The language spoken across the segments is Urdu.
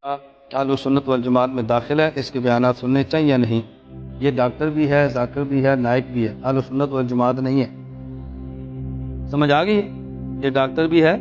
اہل سنت والجماعت میں داخل ہے، اس کے بیانات سننے چاہیے یا نہیں؟ یہ ڈاکٹر بھی ہے، ذاکر بھی ہے، نائک بھی ہے، اہل سنت والجماعت نہیں ہے۔ سمجھ آ گئی؟ یہ ڈاکٹر بھی ہے،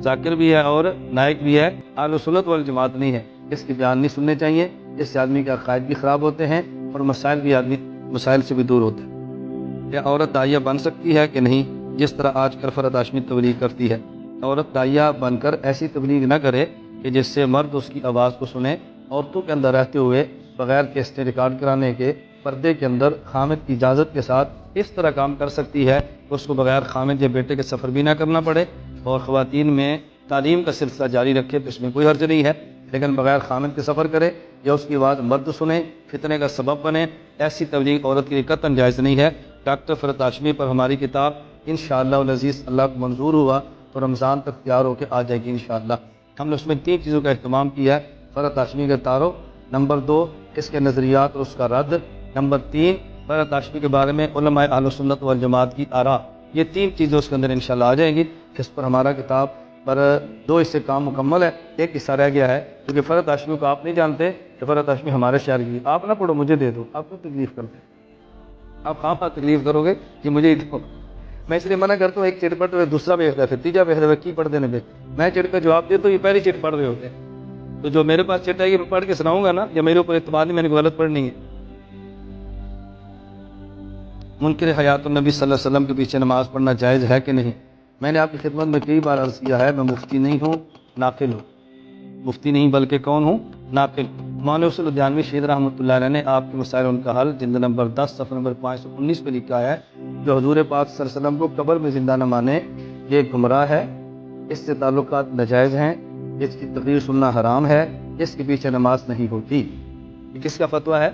ذاکر بھی ہے اور نائک بھی ہے، اہل سنت والجماعت نہیں ہے۔ اس کے بیان نہیں سننے چاہیے، اس سے آدمی کا عقائد بھی خراب ہوتے ہیں اور مسائل سے بھی دور ہوتے ہیں۔ کیا عورت داعیہ بن سکتی ہے کہ نہیں؟ جس طرح آج کل فرحت ہاشمی تبلیغ کرتی ہے، عورت داعیہ بن کر ایسی تبلیغ نہ کرے کہ جس سے مرد اس کی آواز کو سنے۔ عورتوں کے اندر رہتے ہوئے بغیر کیسٹیں ریکارڈ کرانے کے پردے کے اندر خامد کی اجازت کے ساتھ اس طرح کام کر سکتی ہے کہ اس کو بغیر خامد یا بیٹے کے سفر بھی نہ کرنا پڑے، اور خواتین میں تعلیم کا سلسلہ جاری رکھے تو اس میں کوئی حرج نہیں ہے، لیکن بغیر خامد کے سفر کرے یا اس کی آواز مرد سنے، فتنے کا سبب بنے، ایسی تبلیغ عورت کے لیے قطعاً جائز نہیں ہے۔ ڈاکٹر فرحت ہاشمی پر ہماری کتاب انشاءاللہ العزیز اللہ کو منظور ہوا تو رمضان تک تیار ہو کے آ جائے گی انشاءاللہ۔ ہم نے اس میں 3 چیزوں کا اہتمام کیا ہے: فرحت ہاشمی کا تعارف، نمبر 2 اس کے نظریات اور اس کا رد، نمبر 3 فرحت ہاشمی کے بارے میں علماء اہل سنت والجماعت کی آراء۔ یہ 3 چیزیں اس کے اندر انشاءاللہ آ جائیں گی۔ اس پر ہمارا کتاب پر 2 حصے کام مکمل ہے، ایک حصہ رہ گیا ہے، کیونکہ فرحت ہاشمی کو آپ نہیں جانتے کہ فرحت ہاشمی ہمارے شہر کی۔ آپ نہ پڑھو، مجھے دے دو، آپ کیوں تکلیف کرتے ہیں؟ آپ خواہ تکلیف کرو گے کہ مجھے ہی دو۔ میں اس لیے منع کرتا ہوں، ایک چٹ پڑھ رہے دوسرا بھیجتا ہے، پھر تیجا بھیج رہے کی پڑھ دینے پہ میں چٹ کا جواب دیتا ہوں، یہ پہلی چٹ پڑھ رہے ہوتے ہیں۔ تو جو میرے پاس چٹ ہے یہ میں پڑھ کے سناؤں گا نا، یا میرے اوپر اعتماد نہیں، میں نے غلط پڑھنی ہے۔ منکر حیات النبی صلی اللہ علیہ وسلم کے پیچھے نماز پڑھنا جائز ہے کہ نہیں؟ میں نے آپ کی خدمت میں کئی بار عرض کیا ہے، میں مفتی نہیں ہوں، ناقل ہوں۔ مفتی نہیں بلکہ کون ہوں؟ ناقل۔ مولانا یوسف الدانوی شہید رحمۃ اللہ علیہ نے آپ کے مسائل ان کا حل جلد نمبر 10 صفحہ نمبر 519 پہ لکھا ہے، جو حضور پاک صلی اللہ علیہ وسلم کو قبر میں زندہ نہ مانے یہ گمراہ ہے، اس سے تعلقات ناجائز ہیں، اس کی تقریر سننا حرام ہے، اس کے پیچھے نماز نہیں ہوتی۔ یہ کس کا فتویٰ ہے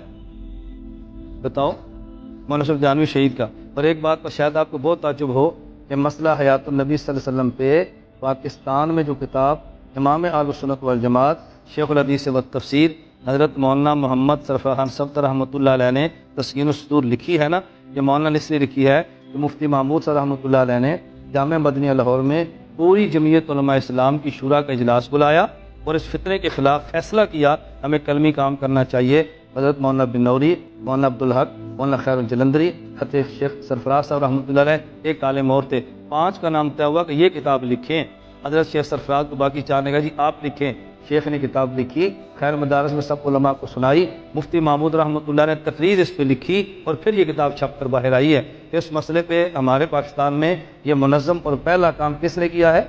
بتاؤ؟ مولانا یوسف الدانوی شہید کا۔ اور ایک بات پر شاید آپ کو بہت تعجب ہو کہ مسئلہ حیات النبی صلی اللہ علیہ وسلم پہ پاکستان میں جو کتاب امام اہل سنت والجماعت شیخ الحدیث و تفسیر حضرت مولانا محمد سرفراز خان صفدر رحمۃ اللہ علیہ نے تسکین الصدور لکھی ہے نا، یہ مولانا نے اس لیے لکھی ہے کہ مفتی محمود صاحب رحمۃ اللہ علیہ نے جامعہ مدنیہ لاہور میں پوری جمعیت علماء اسلام کی شورا کا اجلاس بلایا اور اس فتنے کے خلاف فیصلہ کیا ہمیں کلمی کام کرنا چاہیے۔ حضرت مولانا بن نوری، مولانا عبدالحق، مولانا خیر الجلندری، خطیب شیخ سرفراز صاحب رحمۃ اللہ علیہ، ایک عالم اور تھے، 5 کا نام طے ہوا کہ یہ کتاب لکھیں۔ حضرت شیخ سرفراز کو باقی 4 نے کہا جی آپ لکھیں۔ شیخ نے کتاب لکھی، خیر مدارس میں سب علماء کو سنائی، مفتی محمود رحمۃ اللہ نے تقریر اس پہ لکھی اور پھر یہ کتاب چھپ کر باہر آئی ہے۔ اس مسئلے پہ ہمارے پاکستان میں یہ منظم اور پہلا کام کس نے کیا ہے؟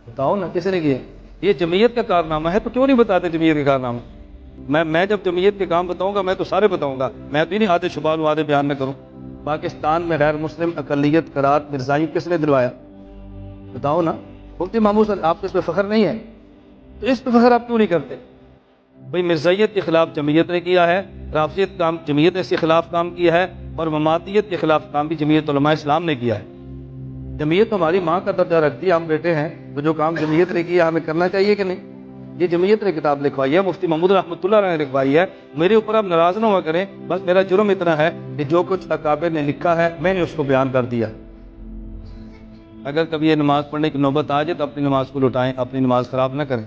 بتاؤ نا، کس نے کیا؟ یہ جمعیت کا کارنامہ ہے، تو کیوں نہیں بتاتے جمعیت کا کارنامہ؟ میں جب جمعیت کے کام بتاؤں گا میں تو سارے بتاؤں گا، میں تو نہیں آدھے چھپا لوں آدھے بیان نہ کروں۔ پاکستان میں غیر مسلم اقلیت قرار مرزائی کس نے دلوایا؟ بتاؤ نا۔ مفتی محمود صاحب آپ کو اس پہ فخر نہیں ہے تو اس پہ فخر آپ کیوں نہیں کرتے؟ بھئی مرزائیت کے خلاف جمعیت نے کیا ہے، رافضیت کام جمعیت نے اس کے خلاف کام کیا ہے، اور مماتیت کے خلاف کام بھی جمعیت علماء اسلام نے کیا ہے۔ جمعیت ہماری ماں کا درجہ رکھتی ہے، ہم بیٹے ہیں، تو جو کام جمعیت نے کیا ہمیں کرنا چاہیے کہ نہیں؟ یہ جمعیت نے کتاب لکھوائی ہے، مفتی محمود رحمۃ اللہ علیہ نے لکھوائی ہے، میرے اوپر آپ ناراض نہ ہوا کریں، بس میرا جرم اتنا ہے کہ جو کچھ اکابر نے لکھا ہے میں نے اس کو بیان کر دیا۔ اگر کبھی یہ نماز پڑھنے کی نوبت آ جائے تو اپنی نماز کو لٹائیں، اپنی نماز خراب نہ کریں۔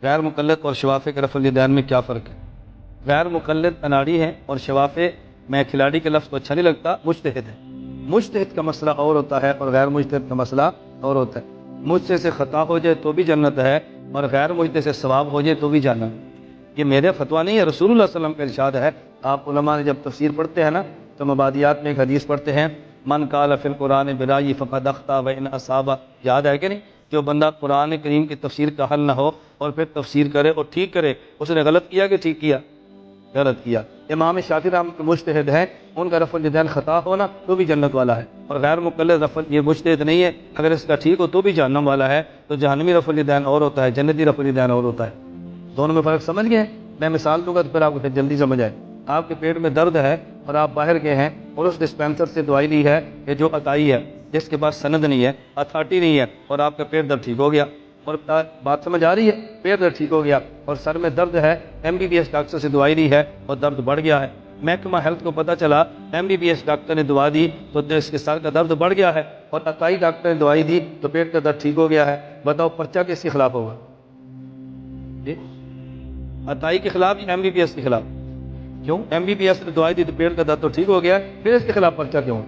غیر مقلد اور شوافے کے رفع الیدین میں کیا فرق ہے؟ غیر مقلد اناڑی ہیں اور شوافے، میں کھلاڑی کے لفظ کو اچھا نہیں لگتا، مجتہد ہے۔ مجتہد کا مسئلہ اور ہوتا ہے اور غیر مجتہد کا مسئلہ اور ہوتا ہے۔ مجھ سے خطا ہو جائے تو بھی جنت ہے، اور غیر مجتہد سے ثواب ہو جائے تو بھی جنت ہے۔ یہ میرے فتویٰ نہیں ہے، رسول اللہ صلی اللہ علیہ وسلم کا ارشاد ہے۔ آپ علماء نے جب تفسیر پڑھتے ہیں نا تو مبادیات میں ایک حدیث پڑھتے ہیں، من قال فی القرآن برأیہ فقد اخطأ وإن اصاب، یاد ہے کہ نہیں؟ جو بندہ قرآن کریم کی تفسیر کا حل نہ ہو اور پھر تفسیر کرے اور ٹھیک کرے، اس نے غلط کیا کہ ٹھیک کیا؟ غلط کیا۔ امام شافعی رحمۃ اللہ مجتہد ہیں، ان کا رفع الیدین خطا ہونا تو بھی جنت والا ہے، اور غیر مقلد رفع یہ مجتہد نہیں ہے، اگر اس کا ٹھیک ہو تو بھی جہنم والا ہے۔ تو جہنمی رفع الیدین اور ہوتا ہے، جنتی رفع الیدین اور ہوتا ہے، دونوں میں فرق سمجھ گئے؟ میں مثال دوں گا تو پھر آپ کو جلدی سمجھ آئے۔ آپ کے پیٹ میں درد ہے اور آپ باہر گئے ہیں اور اس ڈسپینسر سے دوائی لی ہے کہ جو عطائی ہے، جس کے پاس سند نہیں ہے، اتھارٹی نہیں ہے، اور آپ کا پیٹ درد ٹھیک ہو گیا، اور بات سمجھ آ رہی ہے؟ پیٹ درد ٹھیک ہو گیا اور سر میں درد ہے، MBBS ڈاکٹر سے دوائی لی ہے اور درد بڑھ گیا ہے، محکمہ ہیلتھ کو پتہ چلا MBBS ڈاکٹر نے دوا دی تو اس کے سر کا درد بڑھ گیا ہے، اور عطائی ڈاکٹر نے دوائی دی تو پیٹ کا درد ٹھیک ہو گیا ہے۔ بتاؤ پرچہ کس کے خلاف ہوگا؟ عطائی کے خلاف یا MBBS کے خلاف؟ کیوں؟ MBBS نے دوائی دی تو پیٹ کا درد تو ٹھیک ہو گیا، پھر اس کے خلاف پرچہ کیوں؟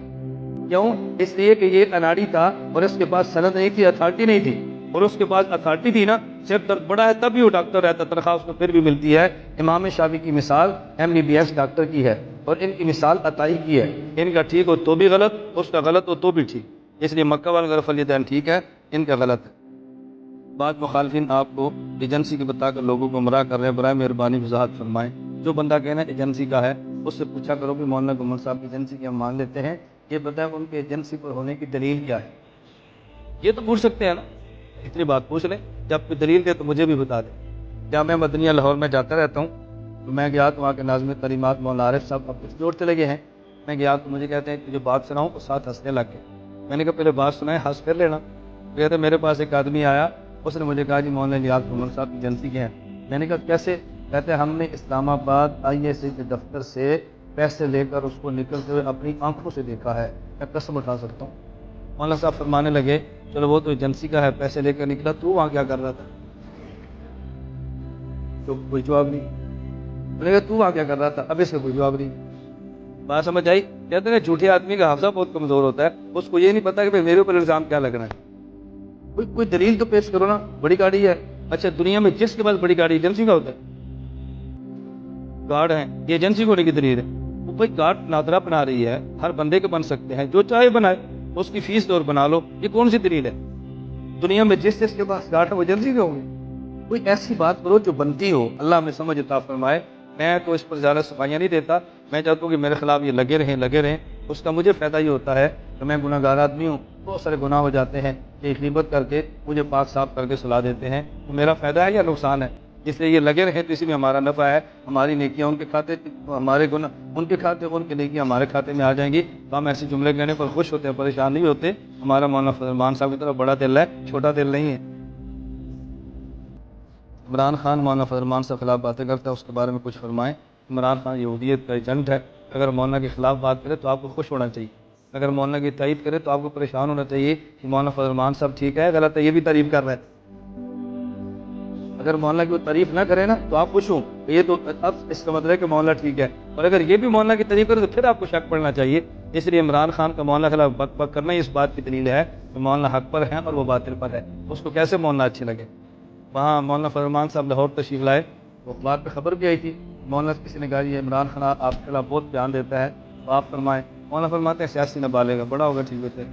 کیوں؟ اس لیے کہ یہ اناڑی تھا اور اس کے پاس سند نہیں تھی، اتھارٹی نہیں تھی، اور اس کے پاس اتھارٹی تھی نا، صرف درد بڑا ہے تب بھی وہ ڈاکٹر رہتا، تنخواہ اس کو پھر بھی ملتی ہے۔ امام شافعی کی مثال MBBS ڈاکٹر کی ہے، اور ان کی مثال عطائی کی ہے۔ ان کا ٹھیک ہو تو بھی غلط، اس کا غلط ہو تو بھی ٹھیک، اس لیے مکہ والا غرف الدین ٹھیک ہے، ان کا غلط ہے۔ بعض مخالفین آپ کو ایجنسی کے بتا کر لوگوں کو گمراہ کر رہے ہیں، برائے مہربانی وضاحت فرمائیں۔ جو بندہ کہنا ایجنسی کا ہے اس سے پوچھا کرو کہ مولانا گمن صاحب ایجنسی کی ہم مان لیتے ہیں، یہ بتائیں ان کے ایجنسی پر ہونے کی دلیل کیا ہے؟ یہ تو پوچھ سکتے ہیں نا، اتنی بات پوچھ لیں، جب کوئی دلیل دے تو مجھے بھی بتا دیں۔ جامعہ مدنیہ لاہور میں جاتا رہتا ہوں، تو میں گیا تو وہاں کے ناظم کلمات مولانا عارف صاحب اب کچھ جوڑتے لگے ہیں، میں گیا تو مجھے کہتے ہیں کہ جو بات سناؤں اس ساتھ ہنسنے لگ گئے۔ میں نے کہا پہلے بات سنائیں، ہنس پھر لینا۔ کہتے میرے پاس ایک آدمی آیا، اس نے مجھے کہا جی مولانا جی آپ گمن صاحب ایجنسی کے ہیں۔ میں نے کہا کیسے؟ کہتے ہم نے اسلام آباد ISC کے دفتر سے پیسے لے کر اس کو نکلتے ہوئے اپنی آنکھوں سے دیکھا ہے، میں قسم اٹھا سکتا ہوں۔ مولانا صاحب فرمانے لگے چلو وہ تو ایجنسی کا ہے، پیسے لے کر نکلا، تو وہاں کیا کر رہا تھا؟ تو کوئی جواب نہیں۔ میں نے کہا تو وہاں کیا کر رہا تھا؟ اب اس کا کوئی جواب نہیں۔ بات سمجھ آئی؟ کہتے ہیں جھوٹے آدمی کا حافظہ بہت کمزور ہوتا ہے، اس کو یہ نہیں پتا کہ میرے اوپر الزام کیا لگنا ہے۔ کوئی دلیل تو پیش کرو نا، بڑی گاڑی ہے، اچھا دنیا میں جس کے پاس بڑی گاڑی ایجنسی کا ہوتا ہے؟ گارڈ ہیں، یہ ایجنسی ہونے کی دلیل ہے؟ وہ بھائی گارڈ نادرا بنا رہی ہے، ہر بندے کے بن سکتے ہیں، جو چاہے بنائے، اس کی فیس اور بنا لو، یہ کون سی دلیل ہے؟ دنیا میں جس کے پاس گارڈ ہے وہ ایجنسی کے ہوں گے؟ کوئی ایسی بات کرو جو بنتی ہو، اللہ ہمیں سمجھ عطا فرمائے۔ میں تو اس پر زیادہ صفائیاں نہیں دیتا، میں چاہتا ہوں کہ میرے خلاف یہ لگے رہیں، اس کا مجھے فائدہ یہ ہوتا ہے کہ میں گناہ گار آدمی ہوں، بہت سارے گناہ ہو جاتے ہیں، یہ غیبت کر کے مجھے پاک صاف کر کے سلا دیتے ہیں، تو میرا فائدہ ہے یا نقصان ہے؟ اس لیے یہ لگے رہیں تو اسی میں ہمارا نفع ہے، ہماری نیکیاں ان کے کھاتے، ہمارے گناہ ان کے کھاتے، ان کی نیکیاں ہمارے کھاتے میں آ جائیں گی، تو ہم ایسے جملے کہنے پر خوش ہوتے ہیں، پریشان نہیں ہوتے۔ ہمارا مولانا فضل الرحمان صاحب کی طرف بڑا دل ہے، چھوٹا دل نہیں ہے۔ عمران خان مولانا فضل الرحمان صاحب خلاف باتیں کرتا ہے، اس کے بارے میں کچھ فرمائیں۔ عمران خان یہودیت کا ایجنٹ ہے، اگر مولانا کے خلاف بات کرے تو آپ کو خوش ہونا چاہیے، اگر مولانا کی تعریف کرے تو آپ کو پریشان ہونا چاہیے کہ مولانا فضل الرحمان صاحب ٹھیک ہے، غلط ہے، یہ بھی تعریف کر رہے ہیں۔ اگر مولانا کی وہ تعریف نہ کرے نا تو آپ خوش ہوں کہ یہ تو اب اس کا مطلب ہے کہ مولانا ٹھیک ہے، اور اگر یہ بھی مولانا کی تعریف کرے تو پھر آپ کو شک پڑنا چاہیے۔ اس لیے عمران خان کا مولانا خلاف بک بک کرنا ہی اس بات کی دلیل ہے کہ مولانا حق پر ہے اور وہ باطل پر ہے، اس کو کیسے مولانا اچھے لگے۔ وہاں مولانا فضل الرحمان صاحب لاہور تشریف لائے، وہ اخبار پہ خبر بھی آئی تھی، مولانا کسی نے کہا یہ عمران خان آپ کے خلاف بہت بیان دیتا ہے، تو آپ فرمائیں، مولانا فرماتے ہیں سیاسی نابالغ بڑا ہوگا ٹھیک ہوتا ہے،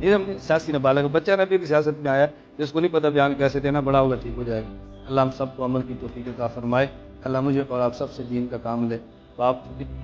یہ سیاسی نابالغ بچہ نے بھی سیاست میں آیا، جس کو نہیں پتہ بیان کیسے دینا، بڑا ہوگا ٹھیک ہو جائے گا۔ اللہ ہم سب کو عمل کی توفیق عطا فرمائے، اللہ مجھے اور آپ سب سے دین کا کام لے، تو آپ